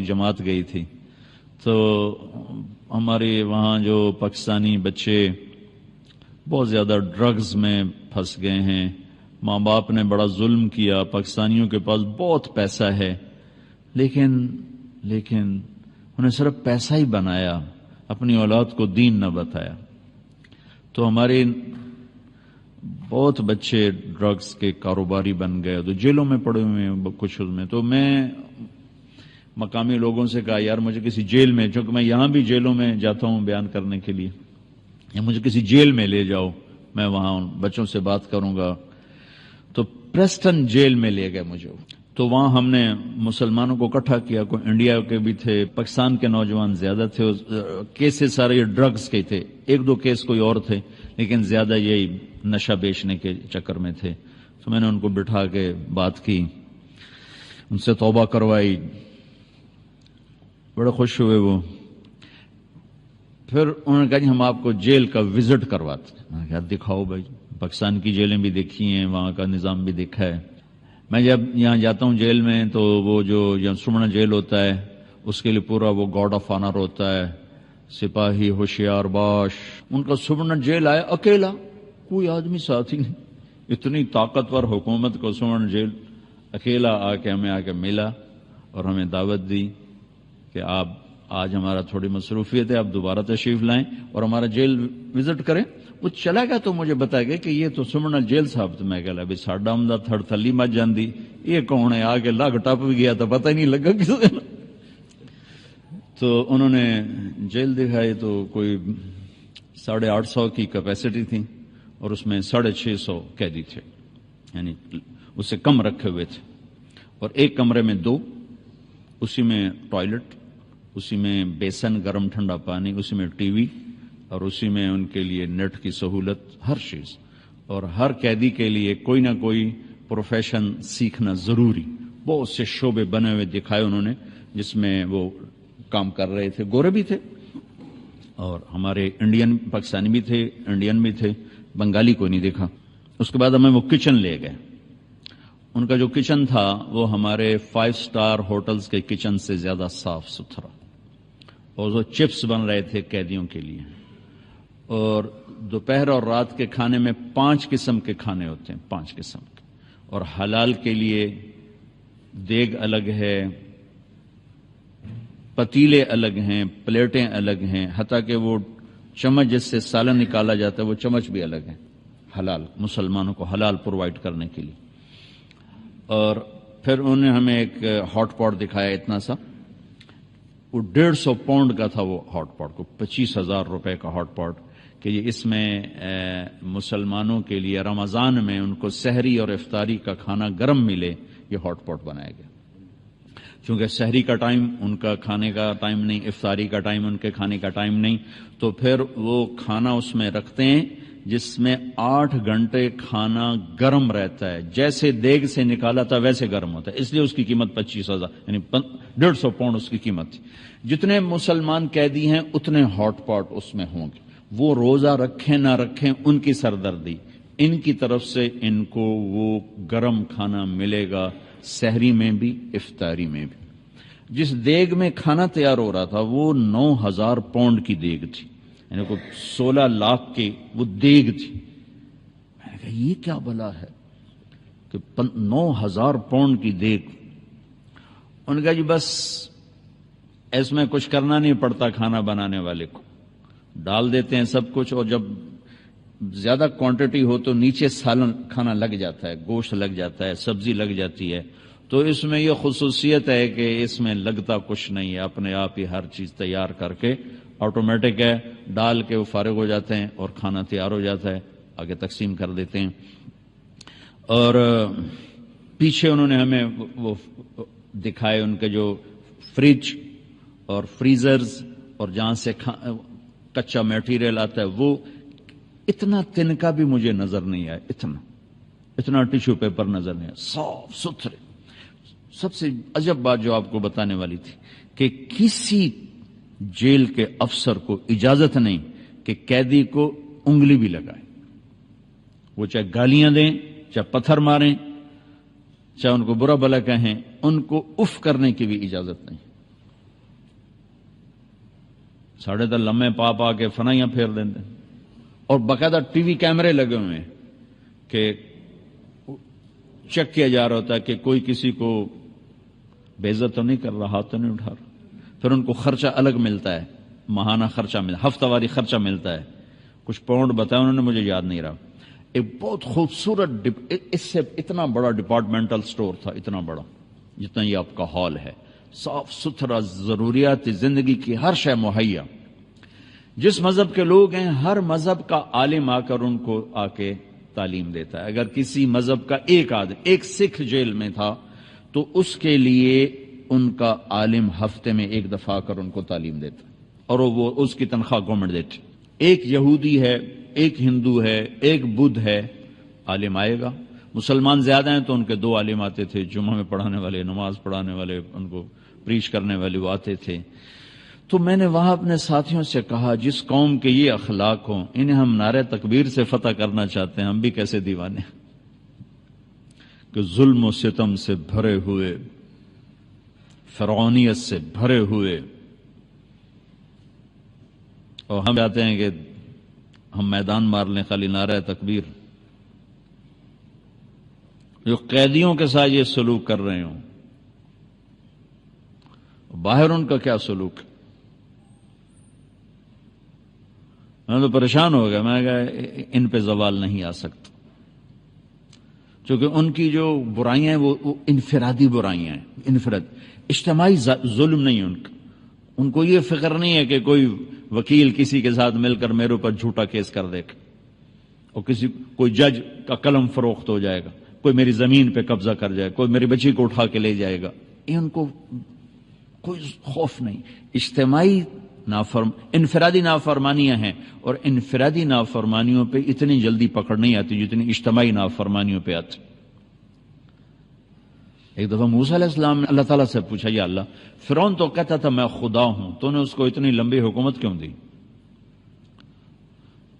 ہماری جماعت گئی تھی، تو ہمارے وہاں جو پاکستانی بچے بہت زیادہ ڈرگز میں پھنس گئے ہیں، ماں باپ نے بڑا ظلم کیا، پاکستانیوں کے پاس بہت پیسہ ہے، لیکن انہیں صرف پیسہ ہی بنایا، اپنی اولاد کو دین نہ بتایا۔ تو ہمارے بہت بچے ڈرگز کے کاروباری بن گئے، تو جیلوں میں پڑے ہوئے ہیں کچھ میں۔ تو میں مقامی لوگوں سے کہا یار مجھے کسی جیل میں، چونکہ میں یہاں بھی جیلوں میں جاتا ہوں بیان کرنے کے لیے، یا مجھے کسی جیل میں لے جاؤ، میں وہاں بچوں سے بات کروں گا۔ تو پریسٹن جیل میں لے گئے مجھے، تو وہاں ہم نے مسلمانوں کو اکٹھا کیا، کوئی انڈیا کے بھی تھے، پاکستان کے نوجوان زیادہ تھے، کیسز سارے یہ ڈرگز کے تھے، ایک دو کیس کوئی اور تھے لیکن زیادہ یہی نشہ بیچنے کے چکر میں تھے۔ تو میں نے ان کو بٹھا کے بات کی، ان سے توبہ کروائی، بڑے خوش ہوئے وہ۔ پھر انہوں نے کہا جی ہم آپ کو جیل کا وزٹ کرواتے ہیں۔ میں نے کہا دکھاؤ بھائی، پاکستان کی جیلیں بھی دیکھی ہیں، وہاں کا نظام بھی دیکھا ہے۔ میں جب یہاں جاتا ہوں جیل میں تو وہ جو سمنا جیل ہوتا ہے اس کے لیے پورا وہ گارڈ آف آنر ہوتا ہے، سپاہی ہوشیار باش۔ ان کا سمنا جیل آیا اکیلا، کوئی آدمی ساتھ ہی نہیں، اتنی طاقتور حکومت کو سمنا جیل اکیلا آ کے ہمیں ملا اور ہمیں دعوت دی کہ آپ آج ہمارا تھوڑی مصروفیت ہے، آپ دوبارہ تشریف لائیں اور ہمارا جیل وزٹ کریں۔ وہ چلا گیا تو مجھے بتایا گیا کہ یہ تو سمنا جیل صاحب، تو میں کہا ابھی ساڈا ہمدا تھڑ تھلی مت جاندی، یہ کون ہے؟ آگے لگ ٹپ بھی گیا تو پتہ ہی نہیں لگا کس دن۔ تو انہوں نے جیل دکھائی، تو کوئی 850 کی کیپیسٹی تھی اور اس میں 650 قیدی تھے، یعنی اس سے کم رکھے ہوئے تھے، اور ایک کمرے میں 2، اسی میں ٹوائلٹ، اسی میں بیسن گرم ٹھنڈا پانی، اسی میں ٹی وی، اور اسی میں ان کے لیے نیٹ کی سہولت، ہر چیز، اور ہر قیدی کے لیے کوئی نہ کوئی پروفیشن سیکھنا ضروری۔ بہت سے شعبے بنے ہوئے دکھائے انہوں نے جس میں وہ کام کر رہے تھے، گورے بھی تھے اور ہمارے انڈین پاکستانی بھی تھے، انڈین بھی تھے، بنگالی کو نہیں دیکھا۔ اس کے بعد ہمیں وہ کچن لے گئے۔ ان کا جو کچن تھا وہ ہمارے 5 سٹار ہوٹلز کے کچن سے زیادہ صاف ستھرا، اور وہ چپس بن رہے تھے قیدیوں کے لیے، اور دوپہر اور رات کے کھانے میں 5 قسم کے کھانے ہوتے ہیں، 5 قسم کے، اور حلال کے لیے دیگ الگ ہے، پتیلے الگ ہیں، پلیٹیں الگ ہیں، حتیٰ کہ وہ چمچ جس سے سالن نکالا جاتا ہے وہ چمچ بھی الگ ہیں، حلال، مسلمانوں کو حلال پرووائڈ کرنے کے لیے۔ اور پھر انہوں نے ہمیں ایک ہاٹ پاٹ دکھایا اتنا سا، وہ 150 پاؤنڈ کا تھا وہ ہاٹ پاٹ، کو 25,000 روپے کا ہاٹ پاٹ، کہ یہ اس میں مسلمانوں کے لیے رمضان میں ان کو سحری اور افطاری کا کھانا گرم ملے، یہ ہاٹ پاٹ بنایا گیا۔ چونکہ سحری کا ٹائم ان کا کھانے کا ٹائم نہیں، افطاری کا ٹائم ان کے کھانے کا ٹائم نہیں، تو پھر وہ کھانا اس میں رکھتے ہیں جس میں 8 گھنٹے کھانا گرم رہتا ہے، جیسے دیگ سے نکالا تھا ویسے گرم ہوتا ہے، اس لیے اس کی قیمت 25,000 یعنی 150 پاؤنڈ اس کی قیمت تھی۔ جتنے مسلمان قیدی ہیں اتنے ہاٹ پاٹ اس میں ہوں گے، وہ روزہ رکھیں نہ رکھیں ان کی سردردی، ان کی طرف سے ان کو وہ گرم کھانا ملے گا، سحری میں بھی افطاری میں بھی۔ جس دیگ میں کھانا تیار ہو رہا تھا وہ 9,000 پاؤنڈ کی دیگ تھی، یعنی کوئی 16 لاکھ کی وہ دیگ تھی۔ میں نے کہا یہ کیا بلا ہے کہ 9,000 پاؤنڈ کی دیگ۔ ان کا جی بس اس میں کچھ کرنا نہیں پڑتا، کھانا بنانے والے کو ڈال دیتے ہیں سب کچھ، اور جب زیادہ کوانٹٹی ہو تو نیچے سالن کھانا لگ جاتا ہے، گوشت لگ جاتا ہے، سبزی لگ جاتی ہے، تو اس میں یہ خصوصیت ہے کہ اس میں لگتا کچھ نہیں ہے، اپنے آپ ہی ہر چیز تیار کر کے آٹومیٹک ہے، ڈال کے وہ فارغ ہو جاتے ہیں اور کھانا تیار ہو جاتا ہے، آگے تقسیم کر دیتے ہیں۔ اور پیچھے انہوں نے ہمیں وہ دکھائے ان کے جو فریج اور فریزرز اور جہاں سے کچا میٹیریل آتا ہے، وہ اتنا تنکا بھی مجھے نظر نہیں آیا، اتنا ٹیشو پیپر نظر نہیں آیا، صاف ستھرے۔ سب سے عجب بات جو آپ کو بتانے والی تھی کہ کسی جیل کے افسر کو اجازت نہیں کہ قیدی کو انگلی بھی لگائے، وہ چاہے گالیاں دیں، چاہے پتھر ماریں، چاہے ان کو برا بھلا کہیں، ان کو اف کرنے کی بھی اجازت نہیں۔ ساڑھے تر لمحے پا کے فنائیاں پھیر دیتے، اور باقاعدہ ٹی وی کیمرے لگے ہوئے ہیں کہ چیک کیا جا رہا ہوتا ہے کہ کوئی کسی کو بے عزت تو نہیں کر رہا، ہاتھ تو نہیں اٹھا رہا. پھر ان کو خرچہ الگ ملتا ہے، ماہانہ خرچہ ملتا، ہفتہ واری خرچہ ملتا ہے. کچھ پاؤنڈ بتایا انہوں نے، مجھے یاد نہیں رہا. ایک بہت خوبصورت اس سے اتنا بڑا ڈپارٹمنٹل سٹور تھا، اتنا بڑا جتنا یہ آپ کا ہال ہے، صاف ستھرا، ضروریات زندگی کی ہر شے مہیا. جس مذہب کے لوگ ہیں ہر مذہب کا عالم آ کر ان کو آ کے تعلیم دیتا ہے. اگر کسی مذہب کا ایک سکھ جیل میں تھا تو اس کے لیے ان کا عالم ہفتے میں ایک دفعہ کر ان کو تعلیم دیتا اور وہ اس کی تنخواہ گورنمنٹ دیتی. ایک یہودی ہے، ایک ہندو ہے، ایک بدھ ہے، عالم آئے گا. مسلمان زیادہ ہیں تو ان کے 2 عالم آتے تھے، جمعہ میں پڑھانے والے، نماز پڑھانے والے، ان کو پریچ کرنے والے وہ آتے تھے. تو میں نے وہاں اپنے ساتھیوں سے کہا جس قوم کے یہ اخلاق ہوں انہیں ہم نعرہ تکبیر سے فتح کرنا چاہتے ہیں، ہم بھی کیسے دیوانے کہ ظلم و ستم سے بھرے ہوئے، فرعونیت سے بھرے ہوئے، اور ہم چاہتے ہیں کہ ہم میدان مار لیں خالی نعرہ تکبیر. جو قیدیوں کے ساتھ یہ سلوک کر رہے ہوں، باہر ان کا کیا سلوک. میں تو پریشان ہو گیا. میں نے کہا ان پہ زوال نہیں آ سکتا، چونکہ ان کی جو برائیاں ہیں وہ انفرادی برائیاں ہیں، اجتماعی ظلم نہیں ہے ان کا. ان کو یہ فکر نہیں ہے کہ کوئی وکیل کسی کے ساتھ مل کر میرے اوپر جھوٹا کیس کر دے گا، اور کوئی جج کا قلم فروخت ہو جائے گا، کوئی میری زمین پہ قبضہ کر جائے گا، کوئی میری بچی کو اٹھا کے لے جائے گا. یہ ان کو کوئی خوف نہیں. اجتماعی انفرادی نافرمانیاں ہیں، اور انفرادی نافرمانیوں پہ اتنی جلدی پکڑ نہیں آتی جتنی اجتماعی نافرمانیوں پہ آتی. ایک دفعہ موسیٰ علیہ السلام نے اللہ تعالیٰ سے پوچھا، یا اللہ فرعون تو کہتا تھا میں خدا ہوں، تو نے اس کو اتنی لمبی حکومت کیوں دی؟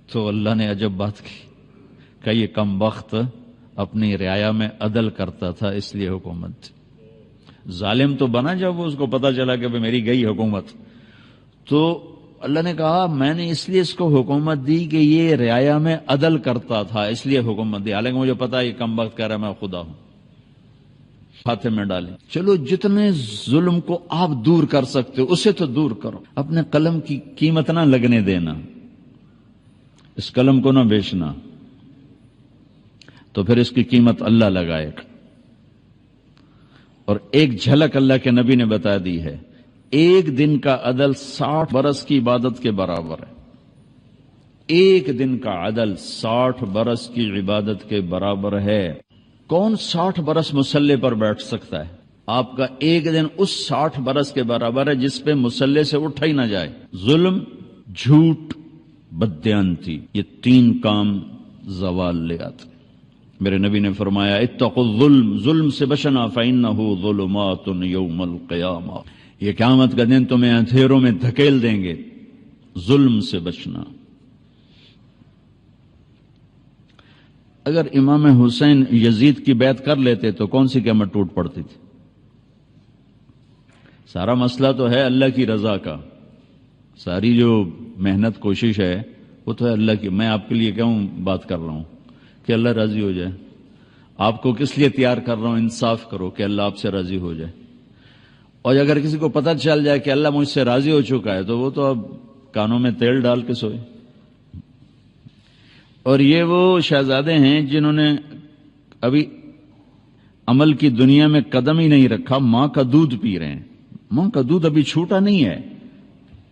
تو اللہ نے عجب بات کی کہ یہ کم وقت اپنی رعایا میں عدل کرتا تھا اس لیے حکومت. ظالم تو بنا جب وہ اس کو پتا چلا کہ میری گئی حکومت. تو اللہ نے کہا میں نے اس لیے اس کو حکومت دی کہ یہ رعایا میں عدل کرتا تھا، اس لیے حکومت دی، حالانکہ مجھے پتا ہے یہ کم وقت کہہ رہا ہے میں خدا ہوں. ہاتھ میں ڈالیں. چلو جتنے ظلم کو آپ دور کر سکتے ہو اسے تو دور کرو. اپنے قلم کی قیمت نہ لگنے دینا، اس قلم کو نہ بیچنا، تو پھر اس کی قیمت اللہ لگائے گا. اور ایک جھلک اللہ کے نبی نے بتا دی ہے، ایک دن کا عدل 60 برس کی عبادت کے برابر ہے. ایک دن کا عدل 60 برس کی عبادت کے برابر ہے. کون 60 برس مصلی پر بیٹھ سکتا ہے؟ آپ کا ایک دن اس 60 برس کے برابر ہے جس پہ مصلی سے اٹھا ہی نہ جائے. ظلم، جھوٹ، بددیانتی، یہ 3 کام زوال لے آتے. میرے نبی نے فرمایا اتقوا الظلم، ظلم سے بچنا، فإنہ ظلمات یوم القیامہ، یہ قیامت کا دن تمہیں اندھیروں میں دھکیل دیں گے. ظلم سے بچنا. اگر امام حسین یزید کی بیعت کر لیتے تو کون سی قیامت ٹوٹ پڑتی تھی؟ سارا مسئلہ تو ہے اللہ کی رضا کا. ساری جو محنت کوشش ہے وہ تو ہے اللہ کی. میں آپ کے لیے کیوں بات کر رہا ہوں کہ اللہ راضی ہو جائے. آپ کو کس لیے تیار کر رہا ہوں؟ انصاف کرو کہ اللہ آپ سے راضی ہو جائے. اور اگر کسی کو پتہ چل جائے کہ اللہ مجھ سے راضی ہو چکا ہے تو وہ تو اب کانوں میں تیل ڈال کے سوئے. اور یہ وہ شہزادے ہیں جنہوں نے ابھی عمل کی دنیا میں قدم ہی نہیں رکھا، ماں کا دودھ پی رہے ہیں. ماں کا دودھ ابھی چھوٹا نہیں ہے،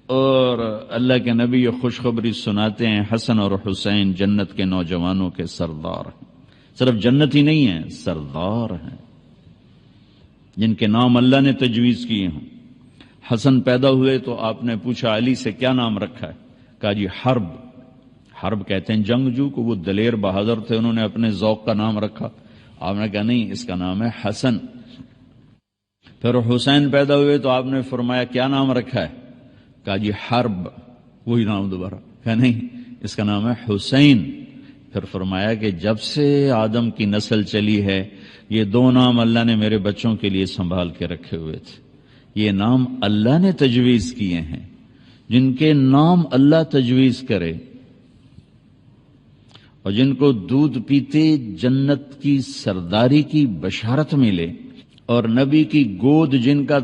اور اللہ کے نبی یہ خوشخبری سناتے ہیں حسن اور حسین جنت کے نوجوانوں کے سردار ہیں. صرف جنت ہی نہیں ہیں، سردار ہیں جن کے نام اللہ نے تجویز کیے ہوں. حسن پیدا ہوئے تو آپ نے پوچھا علی سے کیا نام رکھا ہے؟ کہا جی حرب. حرب کہتے ہیں جنگجو کو، وہ دلیر بہادر تھے، انہوں نے اپنے ذوق کا نام رکھا. آپ نے کہا نہیں، اس کا نام ہے حسن. پھر حسین پیدا ہوئے تو آپ نے فرمایا کیا نام رکھا ہے؟ کہا جی حرب. وہی نام دوبارہ. کہا نہیں، اس کا نام ہے حسین. پھر فرمایا کہ جب سے آدم کی نسل چلی ہے یہ 2 نام اللہ نے میرے بچوں کے لیے سنبھال کے رکھے ہوئے تھے. یہ نام اللہ نے تجویز کیے ہیں. جن کے نام اللہ تجویز کرے اور جن کو دودھ پیتے جنت کی سرداری کی بشارت ملے اور نبی کی گود جن کا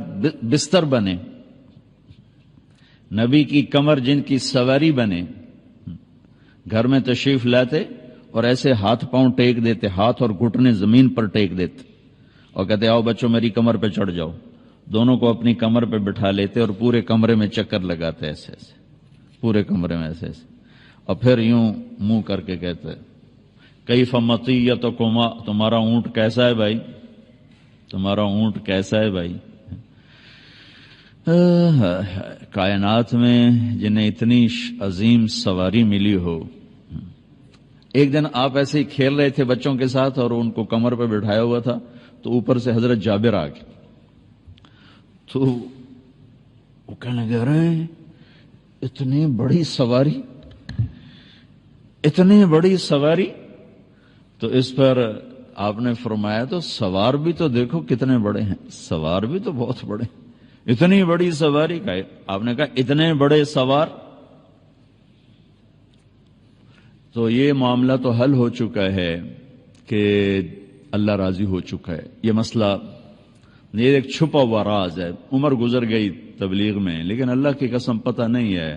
بستر بنے، نبی کی کمر جن کی سواری بنے، گھر میں تشریف لاتے اور ایسے ہاتھ پاؤں ٹیک دیتے، ہاتھ اور گھٹنے زمین پر ٹیک دیتے اور کہتے آؤ بچوں میری کمر پہ چڑھ جاؤ، دونوں کو اپنی کمر پہ بٹھا لیتے اور پورے کمرے میں چکر لگاتے ایسے ایسے، پورے کمرے میں ایسے ایسے، اور پھر یوں منہ کر کے کہتے کیف مطیتکما، تمہارا اونٹ کیسا ہے بھائی، تمہارا اونٹ کیسا ہے بھائی۔ کائنات میں جنہیں اتنی عظیم سواری ملی ہو، ایک دن آپ ایسے ہی کھیل رہے تھے بچوں کے ساتھ اور ان کو کمر پہ بٹھایا ہوا تھا تو اوپر سے حضرت جابر آ گئے، تو وہ کہنے لگے ارے اتنی بڑی سواری، اتنی بڑی سواری، تو اس پر آپ نے فرمایا تو سوار بھی تو دیکھو کتنے بڑے ہیں، سوار بھی تو بہت بڑے ہیں، اتنی بڑی سواری کا، آپ نے کہا اتنے بڑے سوار، تو یہ معاملہ تو حل ہو چکا ہے کہ اللہ راضی ہو چکا ہے۔ یہ مسئلہ یہ ایک چھپا ہوا راز ہے، عمر گزر گئی تبلیغ میں، لیکن اللہ کی قسم پتہ نہیں ہے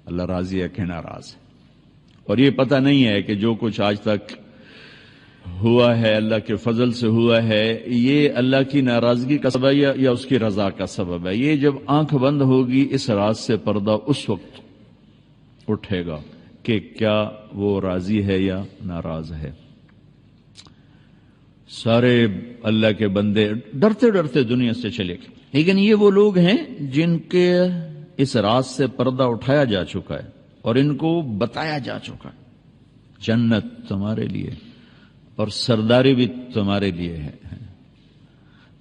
اللہ راضی ہے کہ ناراض ہے، اور یہ پتہ نہیں ہے کہ جو کچھ آج تک ہوا ہے اللہ کے فضل سے ہوا ہے یہ اللہ کی ناراضگی کا سبب ہے یا اس کی رضا کا سبب ہے۔ یہ جب آنکھ بند ہوگی اس راز سے پردہ اس وقت اٹھے گا کہ کیا وہ راضی ہے یا ناراض ہے۔ سارے اللہ کے بندے ڈرتے ڈرتے دنیا سے چلے گئے، لیکن یہ وہ لوگ ہیں جن کے اس راز سے پردہ اٹھایا جا چکا ہے اور ان کو بتایا جا چکا ہے جنت تمہارے لیے اور سرداری بھی تمہارے لیے ہے۔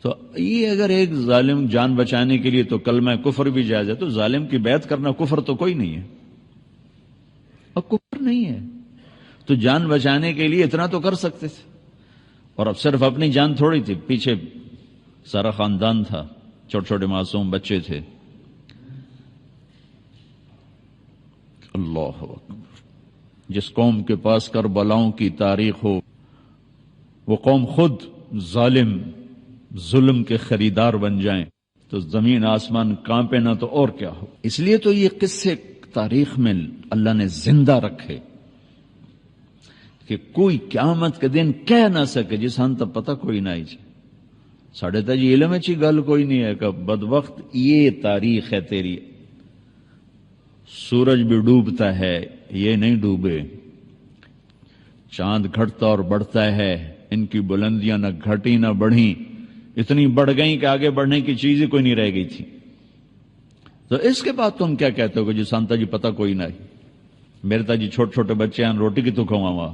تو یہ اگر ایک ظالم جان بچانے کے لیے تو کلمہ کفر بھی جائز ہے، تو ظالم کی بیعت کرنا کفر تو کوئی نہیں ہے، اب کفر نہیں ہے تو جان بچانے کے لیے اتنا تو کر سکتے تھے، اور اب صرف اپنی جان تھوڑی تھی، پیچھے سارا خاندان تھا، چھوٹے چھوٹے معصوم بچے تھے۔ اللہ اکبر، جس قوم کے پاس کربلاؤں کی تاریخ ہو وہ قوم خود ظلم کے خریدار بن جائیں تو زمین آسمان کانپے نہ تو اور کیا ہو۔ اس لیے تو یہ قصے تاریخ میں اللہ نے زندہ رکھے کہ کوئی قیامت کے دن کہہ نہ سکے جس ہن تک پتہ کوئی نہ ہی ساڑھے تا جی علم اچھی گل کوئی نہیں ہے کہ بدبخت یہ تاریخ ہے تیری، سورج بھی ڈوبتا ہے یہ نہیں ڈوبے، چاند گھٹتا اور بڑھتا ہے، ان کی بلندیاں نہ گھٹی نہ بڑھی، اتنی بڑھ گئیں کہ آگے بڑھنے کی چیز ہی کوئی نہیں رہ گئی تھی، تو اس کے بعد تم کیا کہتے ہو کہ جی سانتا جی پتہ کوئی نہ ہی، میرے تا جی چھوٹے چھوٹے بچے ہیں روٹی کی تو کھواوا،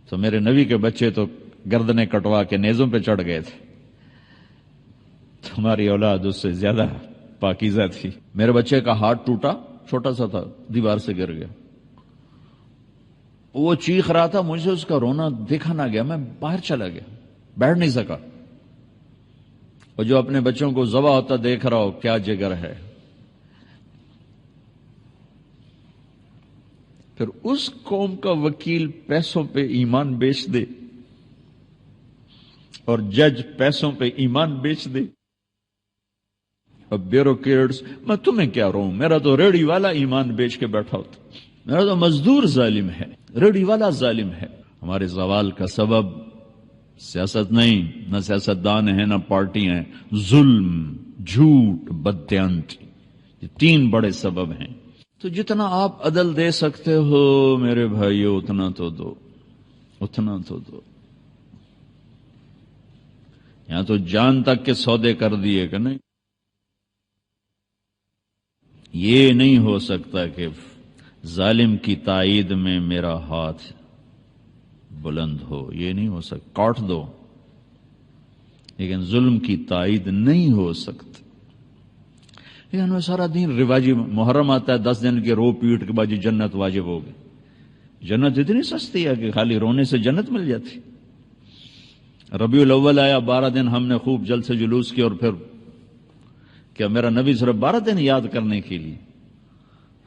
تو میرے نبی کے بچے تو گردنیں کٹوا کے نیزوں پہ چڑھ گئے تھے، تمہاری اولاد اس سے زیادہ پاکیزہ تھی۔ میرے بچے کا ہاتھ ٹوٹا، چھوٹا سا تھا، دیوار سے گر گیا، وہ چیخ رہا تھا، مجھے اس کا رونا دیکھا نہ گیا، میں باہر چلا گیا، بیٹھ نہیں سکا، اور جو اپنے بچوں کو ذبح ہوتا دیکھ رہا ہو کیا جگر ہے۔ پھر اس قوم کا وکیل پیسوں پہ ایمان بیچ دے اور جج پیسوں پہ ایمان بیچ دے، اب بیوروکریٹس، میں تمہیں کیا رہوں، میرا تو ریڑھی والا ایمان بیچ کے بیٹھا ہوتا، میرا تو مزدور ظالم ہے، ریڑھی والا ظالم ہے۔ ہمارے زوال کا سبب سیاست نہیں، نہ سیاستدان ہیں نہ پارٹی ہیں، ظلم، جھوٹ، بددیانتی، یہ تین بڑے سبب ہیں۔ تو جتنا آپ عدل دے سکتے ہو میرے بھائیو اتنا تو دو، اتنا تو دو۔ یہاں تو جان تک کے سودے کر دیے کہ نہیں، یہ نہیں ہو سکتا کہ ظالم کی تائید میں میرا ہاتھ بلند ہو، یہ نہیں ہو سکتا، کاٹ دو، لیکن ظلم کی تائید نہیں ہو سکتی۔ لیکن سارا دن رواجی، محرم آتا ہے 10 دن کے رو پیٹ کے بعد جنت واجب ہو گئی، جنت اتنی سستی ہے کہ خالی رونے سے جنت مل جاتی۔ ربیع الاول آیا، 12 دن ہم نے خوب جل سے جلوس کیا اور پھر کیا میرا نبی صرف 12 دن یاد کرنے کے لیے؟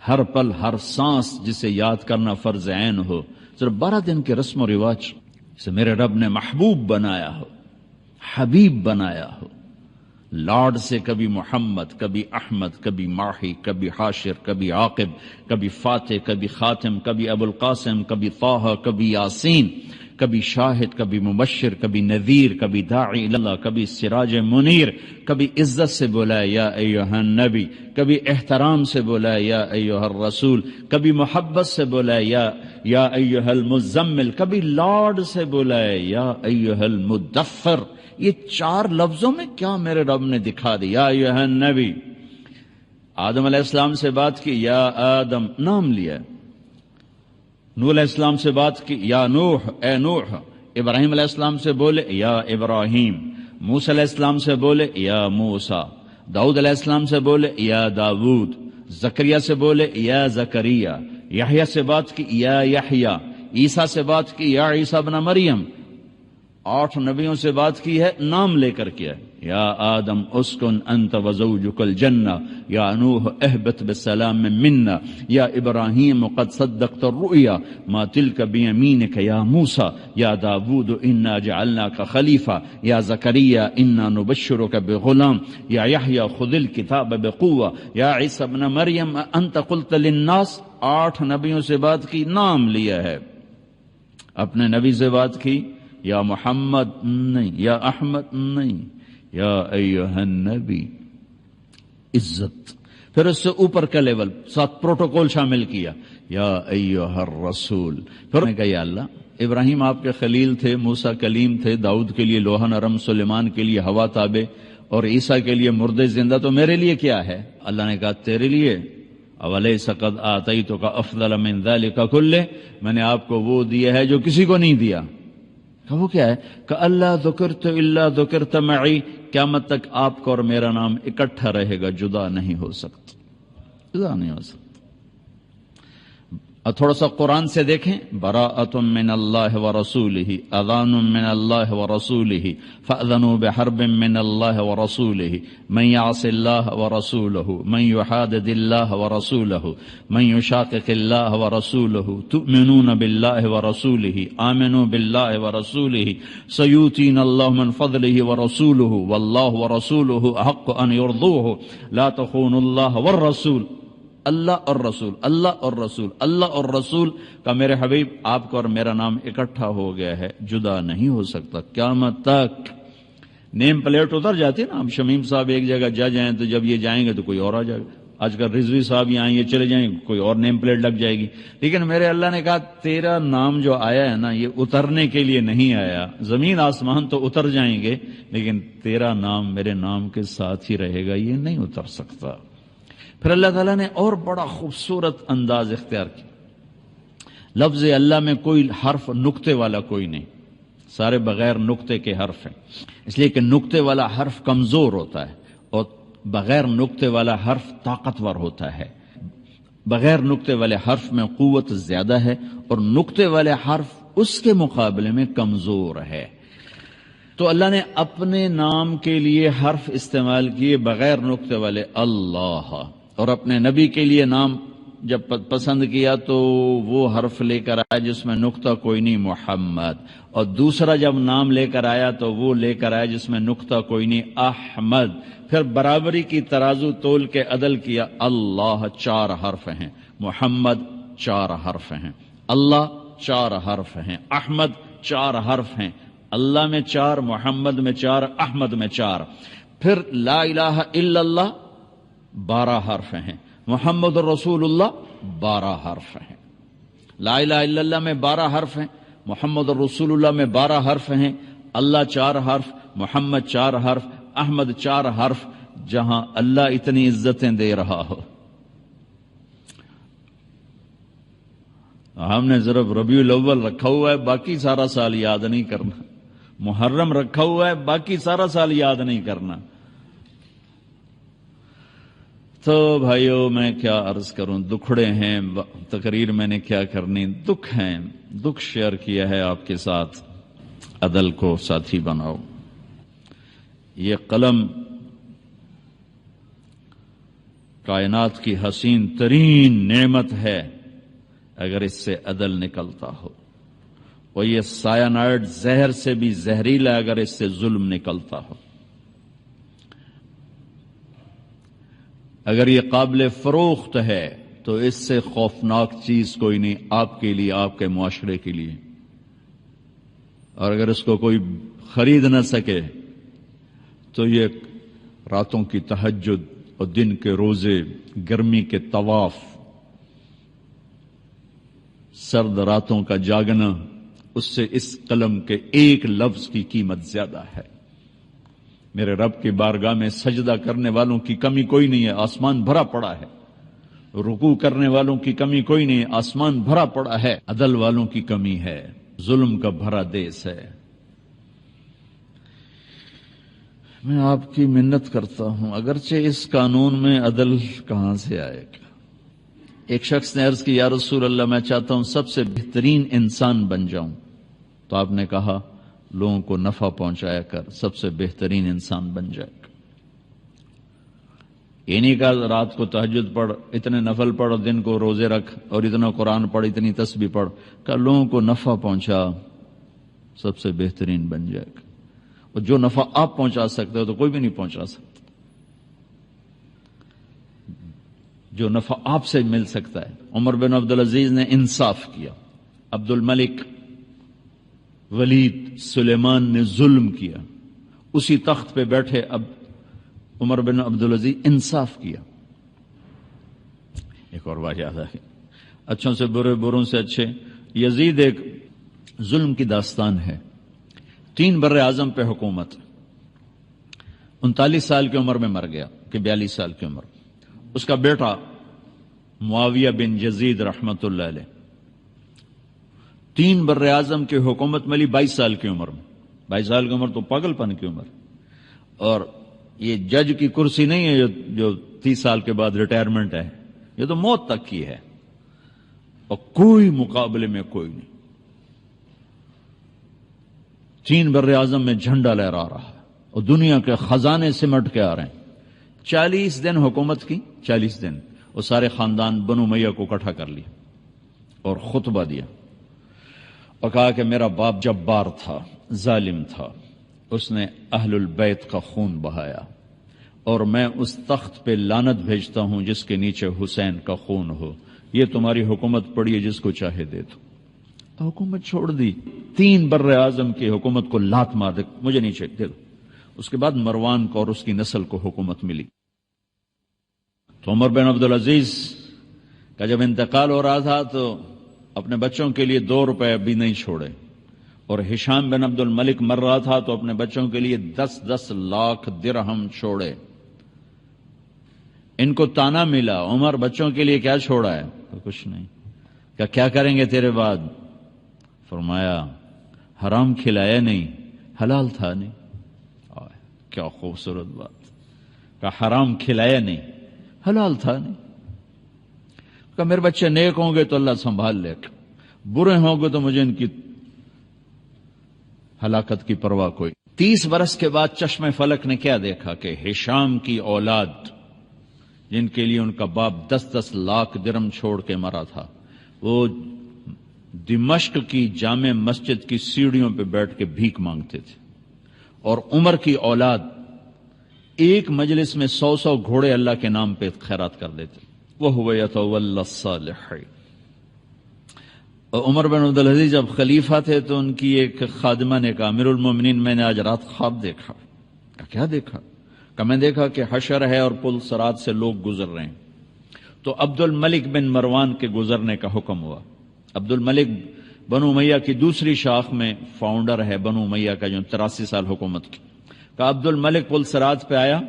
ہر پل ہر سانس جسے یاد کرنا فرض عین ہو، صرف 12 دن کے رسم و رواج سے میرے رب نے محبوب بنایا ہو، حبیب بنایا ہو، لاڈ سے کبھی محمد، کبھی احمد، کبھی ماہی، کبھی حاشر، کبھی عاقب، کبھی فاتح، کبھی خاتم، کبھی ابو القاسم، کبھی طہ، کبھی یاسین، کبھی شاہد، کبھی مبشر، کبھی نذیر، کبھی داعی اللہ، کبھی سراج منیر، کبھی عزت سے بولا یا ایھا النبی، کبھی احترام سے بولا یا ایھا الرسول، کبھی محبت سے بولا یا ایھا المزمل، کبھی لاڈ سے بولا یا ایھا المدثر۔ یہ 4 لفظوں میں کیا میرے رب نے دکھا دیا، یا ایھا النبی۔ آدم علیہ السلام سے بات کی، یا آدم، نام لیا۔ نوح علیہ السلام سے بات کی، یا نوح، اے نوح۔ ابراہیم علیہ السلام سے بولے، یا ابراہیم۔ موسیٰ علیہ السلام سے بولے، یا موسیٰ۔ داؤد علیہ السلام سے بولے، یا داود۔ زکریا سے بولے، یا زکریا۔ یحییٰ سے بات کی، یا یحییٰ۔ عیسیٰ سے بات کی، یا عیسیٰ ابن مریم۔ 8 نبیوں سے بات کی ہے، نام لے کر کیا ہے۔ یا آدم اسکن انت وزوجک الجنہ، یا نوح اہبط بسلام منا، یا ابراہیم قد صدقت الرؤیا ما تلک بیمینک یا موسیٰ، یا داود انا جعلناک خلیفہ، یا زکریا انا نبشرک بغلام، یا یحییٰ خذ الکتاب بقوہ، یا عیسیٰ ابن مریم انت قلت للناس۔ 8 نبیوں سے بات کی، نام لیا ہے۔ اپنے نبی سے بات کی، یا محمد نہیں، یا احمد نہیں، یا ایھا النبی، عزت۔ پھر اس سے اوپر کا لیول، 7 پروٹوکول شامل کیا، یا ایھا الرسول۔ پھر نے کہا، یا اللہ، ابراہیم آپ کے خلیل تھے، موسیٰ کلیم تھے، داؤد کے لیے لوح نرم، سلیمان کے لیے ہوا تابع، اور عیسیٰ کے لیے مردے زندہ، تو میرے لیے کیا ہے؟ اللہ نے کہا، تیرے لیے اولیس قد آتیتک افضل من ذلک کلہ، میں نے آپ کو وہ دیا ہے جو کسی کو نہیں دیا۔ وہ کیا ہے؟ کہ اللہ ذکرت الا ذکرت معی، قیامت تک آپ کا اور میرا نام اکٹھا رہے گا، جدا نہیں ہو سکتا، جدا نہیں ہو سکتا۔ اور تھوڑا سا قرآن سے دیکھیں، براءۃ من اللہ ورسولہ، اذان من اللہ ورسولہ، فأذنوا بحرب من اللہ ورسولہ، من یعص اللہ ورسولہ، من یحادد اللہ ورسولہ، من یشاقق اللہ ورسولہ، تؤمنون باللہ ورسولہ، آمنوا باللہ ورسولہ، سیؤتینا اللہ من فضلہ ورسولہ، واللہ ورسولہ احق ان یرضوہ، لا تخونوا اللہ والرسول۔ اللہ اور رسول، اللہ اور رسول، اللہ اور رسول کا میرے حبیب آپ کا اور میرا نام اکٹھا ہو گیا ہے، جدا نہیں ہو سکتا قیامت تک۔ نیم پلیٹ اتر جاتی ہے نا، اب شمیم صاحب ایک جگہ جا جائیں تو جب یہ جائیں گے تو کوئی اور آ جائے گا، آج کل رضوی صاحب یہاں یہ چلے جائیں کوئی اور نیم پلیٹ لگ جائے گی، لیکن میرے اللہ نے کہا تیرا نام جو آیا ہے نا یہ اترنے کے لیے نہیں آیا، زمین آسمان تو اتر جائیں گے لیکن تیرا نام میرے نام کے ساتھ ہی رہے گا، یہ نہیں اتر سکتا۔ پھر اللہ تعالیٰ نے اور بڑا خوبصورت انداز اختیار کیا، لفظ اللہ میں کوئی حرف نقطے والا کوئی نہیں، سارے بغیر نقطے کے حرف ہیں، اس لیے کہ نقطے والا حرف کمزور ہوتا ہے اور بغیر نقطے والا حرف طاقتور ہوتا ہے، بغیر نقطے والے حرف میں قوت زیادہ ہے اور نقطے والے حرف اس کے مقابلے میں کمزور ہے۔ تو اللہ نے اپنے نام کے لیے حرف استعمال کیے بغیر نقطے والے اللہ، اور اپنے نبی کے لیے نام جب پسند کیا تو وہ حرف لے کر آیا جس میں نقطہ کوئی نہیں، محمد، اور دوسرا جب نام لے کر آیا تو وہ لے کر آیا جس میں نقطہ کوئی نہیں، احمد۔ پھر برابری کی ترازو تول کے عدل کیا، اللہ 4 حرف ہیں، محمد 4 حرف ہیں، اللہ 4 حرف ہیں، احمد 4 حرف ہیں، اللہ میں 4، محمد میں 4، احمد میں 4۔ پھر لا الہ الا اللہ 12 حرف ہیں، محمد الرسول اللہ 12 حرف ہیں، لا الہ الا اللہ میں 12 حرف ہیں، محمد الرسول اللہ میں 12 حرف ہیں، اللہ 4 حرف، محمد 4 حرف، احمد 4 حرف۔ جہاں اللہ اتنی عزتیں دے رہا ہو، ہم نے صرف ربیع الاول رکھا ہوا ہے، باقی سارا سال یاد نہیں کرنا، محرم رکھا ہوا ہے، باقی سارا سال یاد نہیں کرنا۔ تو بھائیو میں کیا عرض کروں، دکھڑے ہیں، تقریر میں نے کیا کرنی، دکھ ہیں، دکھ شیئر کیا ہے آپ کے ساتھ، عدل کو ساتھی بناؤ۔ یہ قلم کائنات کی حسین ترین نعمت ہے اگر اس سے عدل نکلتا ہو، اور یہ سائنائڈ زہر سے بھی زہریلا اگر اس سے ظلم نکلتا ہو۔ اگر یہ قابل فروخت ہے تو اس سے خوفناک چیز کوئی نہیں آپ کے لیے، آپ کے معاشرے کے لیے۔ اور اگر اس کو کوئی خرید نہ سکے تو یہ راتوں کی تہجد اور دن کے روزے، گرمی کے طواف، سرد راتوں کا جاگنا، اس سے اس قلم کے ایک لفظ کی قیمت زیادہ ہے۔ میرے رب کی بارگاہ میں سجدہ کرنے والوں کی کمی کوئی نہیں ہے، آسمان بھرا پڑا ہے۔ رکوع کرنے والوں کی کمی کوئی نہیں ہے، آسمان بھرا پڑا ہے۔ عدل والوں کی کمی ہے، ظلم کا بھرا دیس ہے۔ میں آپ کی منت کرتا ہوں، اگرچہ اس قانون میں عدل کہاں سے آئے گا؟ ایک شخص نے عرض کی، یا رسول اللہ میں چاہتا ہوں سب سے بہترین انسان بن جاؤں۔ تو آپ نے کہا لوگوں کو نفع پہنچایا کر، سب سے بہترین انسان بن جائے گا۔ یہ نہیں کہا رات کو تہجد پڑھ، اتنے نفل پڑھ، دن کو روزے رکھ، اور اتنا قرآن پڑھ، اتنی تسبیح پڑھ۔ کہا لوگوں کو نفع پہنچا، سب سے بہترین بن جائے گا۔ اور جو نفع آپ پہنچا سکتے ہو تو کوئی بھی نہیں پہنچا سکتا۔ جو نفع آپ سے مل سکتا ہے۔ عمر بن عبدالعزیز نے انصاف کیا، عبد الملک، ولید، سلیمان نے ظلم کیا، اسی تخت پہ بیٹھے اب عمر بن عبدالعزیز انصاف کیا۔ ایک اور بات یاد آئی، اچھوں سے برے، بروں سے اچھے۔ یزید ایک ظلم کی داستان ہے۔ 3 بر اعظم پہ حکومت، 39 سال کی عمر میں مر گیا کہ 42 سال کی عمر۔ اس کا بیٹا معاویہ بن یزید رحمت اللہ علیہ 3 بر اعظم کی حکومت ملی 22 سال کی عمر میں۔ 22 سال کی عمر تو پاگل پن کی عمر، اور یہ جج کی کرسی نہیں ہے جو 30 سال کے بعد ریٹائرمنٹ ہے، یہ تو موت تک کی ہے، اور کوئی مقابلے میں کوئی نہیں۔ 3 بر اعظم میں جھنڈا لہرا رہا ہے اور دنیا کے خزانے سمٹ کے آ رہے ہیں۔ 40 دن حکومت کی، 40 دن، اور سارے خاندان بنو امیہ کو اکٹھا کر لیا اور خطبہ دیا اور کہا کہ میرا باپ جبار تھا، ظالم تھا، اس نے اہل البیت کا خون بہایا، اور میں اس تخت پہ لعنت بھیجتا ہوں جس کے نیچے حسین کا خون ہو۔ یہ تمہاری حکومت پڑی ہے، جس کو چاہے دے دو۔ حکومت چھوڑ دی، 3 بر اعظم کی حکومت کو لات مار دے، مجھے نہیں چاہیے، دے دو۔ اس کے بعد مروان کو اور اس کی نسل کو حکومت ملی۔ تو عمر بن عبدالعزیز کا جب انتقال ہو رہا تھا تو اپنے بچوں کے لیے 2 روپے بھی نہیں چھوڑے، اور ہشام بن عبد الملک مر رہا تھا تو اپنے بچوں کے لیے 10 لاکھ درہم چھوڑے۔ ان کو تانا ملا، عمر بچوں کے لیے کیا چھوڑا ہے؟ کچھ نہیں۔ کیا کریں گے تیرے بعد؟ فرمایا حرام کھلایا نہیں، حلال تھا نہیں۔ کیا خوبصورت بات، کہ حرام کھلایا نہیں، حلال تھا نہیں۔ کہ میرے بچے نیک ہوں گے تو اللہ سنبھال لے گا، برے ہوں گے تو مجھے ان کی ہلاکت کی پرواہ کوئی۔ 30 برس کے بعد چشم فلک نے کیا دیکھا کہ ہشام کی اولاد، جن کے لیے ان کا باپ 10 لاکھ درہم چھوڑ کے مرا تھا، وہ دمشق کی جامع مسجد کی سیڑھیوں پہ بیٹھ کے بھیک مانگتے تھے، اور عمر کی اولاد ایک مجلس میں 100 گھوڑے اللہ کے نام پہ خیرات کر دیتے۔ وَهُوَ يَتَوَلَّى الصَّالِحِينَ۔ اور عمر بن عبدالعزیز جب خلیفہ تھے تو ان کی ایک خادمہ نے کہا، امیر المومنین میں نے آج رات خواب دیکھا۔ کیا دیکھا؟ کہ میں دیکھا کہ حشر ہے اور پل صراط سے لوگ گزر رہے ہیں۔ تو عبد الملک بن مروان کے گزرنے کا حکم ہوا۔ عبد الملک بنو امیہ کی دوسری شاخ میں فاؤنڈر ہے بنو امیہ کا، جو 83 سال حکومت کی۔ کہ عبد الملک پل صراط پہ آیا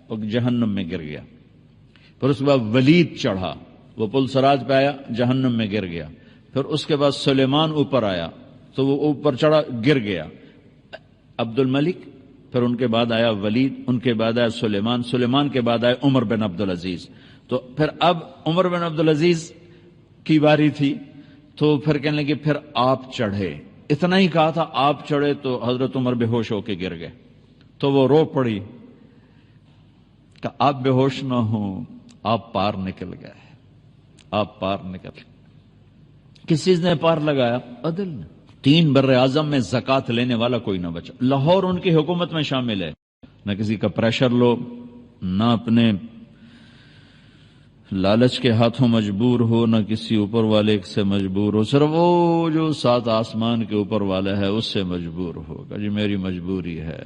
اور جہنم میں گر گیا۔ پھر اس کے بعد ولید چڑھا، وہ پل صراط پہ آیا، جہنم میں گر گیا۔ پھر اس کے بعد سلیمان اوپر آیا تو وہ اوپر چڑھا، گر گیا۔ عبد الملک، پھر ان کے بعد آیا ولید، ان کے بعد آیا سلیمان، سلیمان کے بعد آیا عمر بن عبدالعزیز۔ تو پھر اب عمر بن عبدالعزیز کی باری تھی، تو پھر کہنے لگے پھر آپ چڑھے۔ اتنا ہی کہا تھا آپ چڑھے تو حضرت عمر بے ہوش ہو کے گر گئے۔ تو وہ رو پڑی کہ آپ بے ہوش نہ ہوں، آپ پار نکل گئے، آپ پار نکل گئے۔ کس چیز نے پار لگایا؟ عدل نے۔ 3 بر اعظم میں زکوٰۃ لینے والا کوئی نہ بچا۔ لاہور ان کی حکومت میں شامل ہے، نہ کسی کا پریشر لو، نہ اپنے لالچ کے ہاتھوں مجبور ہو، نہ کسی اوپر والے سے مجبور ہو، صرف وہ جو 7 آسمان کے اوپر والا ہے اس سے مجبور ہوگا۔ جی میری مجبوری ہے،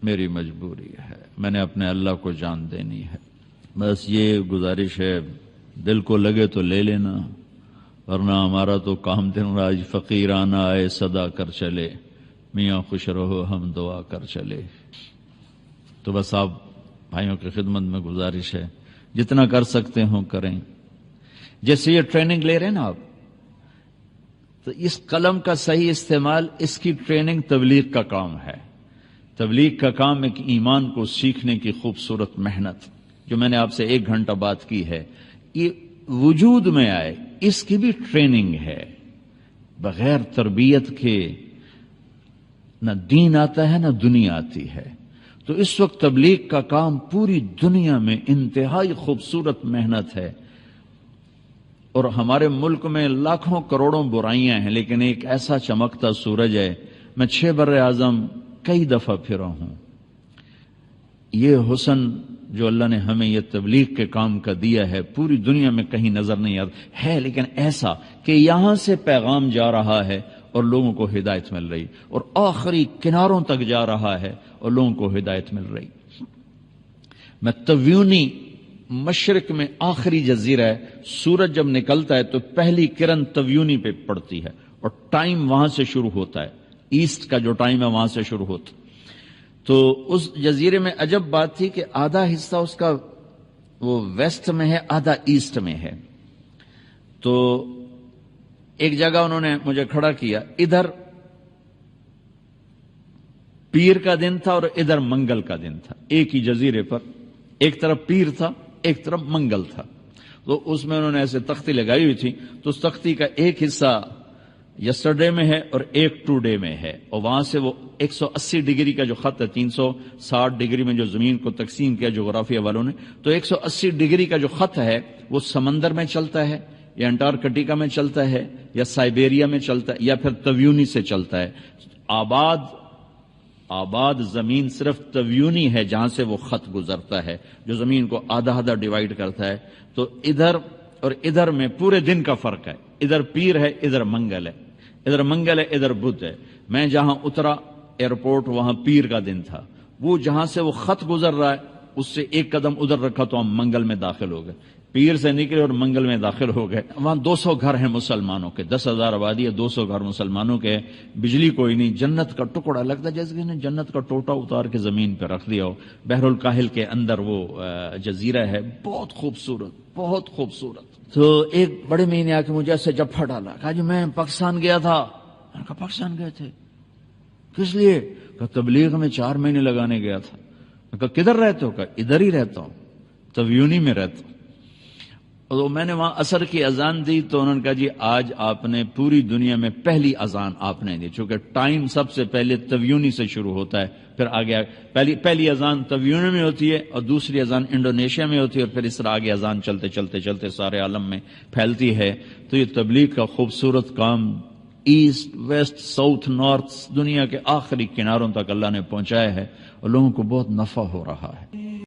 میری مجبوری ہے، میں نے اپنے اللہ کو جان دینی ہے۔ بس یہ گزارش ہے، دل کو لگے تو لے لینا، ورنہ ہمارا تو کام دن راج فقیرانہ آئے صدا کر چلے، میاں خوش رہو ہم دعا کر چلے۔ تو بس آپ بھائیوں کی خدمت میں گزارش ہے، جتنا کر سکتے ہوں کریں۔ جیسے یہ ٹریننگ لے رہے ہیں نا آپ، تو اس قلم کا صحیح استعمال، اس کی ٹریننگ تبلیغ کا کام ہے۔ تبلیغ کا کام ایک ایمان کو سیکھنے کی خوبصورت محنت، جو میں نے آپ سے 1 گھنٹہ بات کی ہے، یہ وجود میں آئے، اس کی بھی ٹریننگ ہے۔ بغیر تربیت کے نہ دین آتا ہے نہ دنیا آتی ہے۔ تو اس وقت تبلیغ کا کام پوری دنیا میں انتہائی خوبصورت محنت ہے، اور ہمارے ملک میں لاکھوں کروڑوں برائیاں ہیں، لیکن ایک ایسا چمکتا سورج ہے۔ میں 6 بر اعظم کئی دفعہ پھرا ہوں۔ یہ حسن جو اللہ نے ہمیں یہ تبلیغ کے کام کا دیا ہے، پوری دنیا میں کہیں نظر نہیں آتا ہے، لیکن ایسا کہ یہاں سے پیغام جا رہا ہے اور لوگوں کو ہدایت مل رہی، اور آخری کناروں تک جا رہا ہے اور لوگوں کو ہدایت مل رہی۔ میں تویونی مشرق میں آخری جزیرہ ہے، سورج جب نکلتا ہے تو پہلی کرن تویونی پہ پڑتی ہے، اور ٹائم وہاں سے شروع ہوتا ہے، ایسٹ کا جو ٹائم ہے وہاں سے شروع ہوتا ہے۔ تو اس جزیرے میں عجب بات تھی کہ آدھا حصہ اس کا وہ ویسٹ میں ہے، آدھا ایسٹ میں ہے۔ تو ایک جگہ انہوں نے مجھے کھڑا کیا، ادھر پیر کا دن تھا اور ادھر منگل کا دن تھا، ایک ہی جزیرے پر، ایک طرف پیر تھا ایک طرف منگل تھا۔ تو اس میں انہوں نے ایسے تختی لگائی ہوئی تھی، تو اس تختی کا ایک حصہ یسٹرڈے میں ہے اور ایک ٹوڈے میں ہے، اور وہاں سے وہ 180 ڈگری کا جو خط ہے، 360 ڈگری میں جو زمین کو تقسیم کیا جغرافیہ والوں نے، تو 180 ڈگری کا جو خط ہے وہ سمندر میں چلتا ہے، یا انٹارکٹیکا میں چلتا ہے، یا سائبیریا میں چلتا ہے، یا پھر تویونی سے چلتا ہے۔ آباد زمین صرف تویونی ہے جہاں سے وہ خط گزرتا ہے، جو زمین کو آدھا آدھا ڈیوائیڈ کرتا ہے۔ تو ادھر اور ادھر میں پورے دن کا فرق ہے، ادھر پیر ہے ادھر منگل ہے، ادھر منگل ہے ادھر بدھ ہے۔ میں جہاں اترا ایئرپورٹ وہاں پیر کا دن تھا، وہ جہاں سے وہ خط گزر رہا ہے اس سے 1 قدم ادھر رکھا تو ہم منگل میں داخل ہو گئے، پیر سے نکلے اور منگل میں داخل ہو گئے۔ وہاں 200 گھر ہیں مسلمانوں کے، 10,000 آبادی ہے، 200 گھر مسلمانوں کے، بجلی کوئی نہیں، جنت کا ٹکڑا لگتا ہے جیسے کہ انہیں جنت کا ٹوٹا اتار کے زمین پہ رکھ دیا ہو۔ بحر الکاہل کے اندر وہ جزیرہ ہے، بہت خوبصورت، بہت خوبصورت۔ تو ایک بڑے میں نے آ کے مجھے ایسے جپھا ڈالا، کہا جی میں پاکستان گیا تھا۔ میں نے کہا پاکستان گئے تھے؟ کس لیے؟ کہا تبلیغ میں 4 مہینے لگانے گیا تھا۔ میں کہا کدھر رہتے ہو؟ کہا ادھر ہی رہتا ہوں، تویونی میں رہتا ہوں۔ اور میں نے وہاں عصر کی اذان دی تو انہوں نے کہا جی آج آپ نے پوری دنیا میں پہلی اذان آپ نے دی، چونکہ ٹائم سب سے پہلے تویونی سے شروع ہوتا ہے، پھر آگے پہلی اذان تویونی میں ہوتی ہے اور دوسری اذان انڈونیشیا میں ہوتی ہے، اور پھر اس طرح آگے اذان چلتے چلتے چلتے سارے عالم میں پھیلتی ہے۔ تو یہ تبلیغ کا خوبصورت کام ایسٹ ویسٹ ساؤتھ نارتھ دنیا کے آخری کناروں تک اللہ نے پہنچایا ہے، اور لوگوں کو بہت نفع ہو رہا ہے۔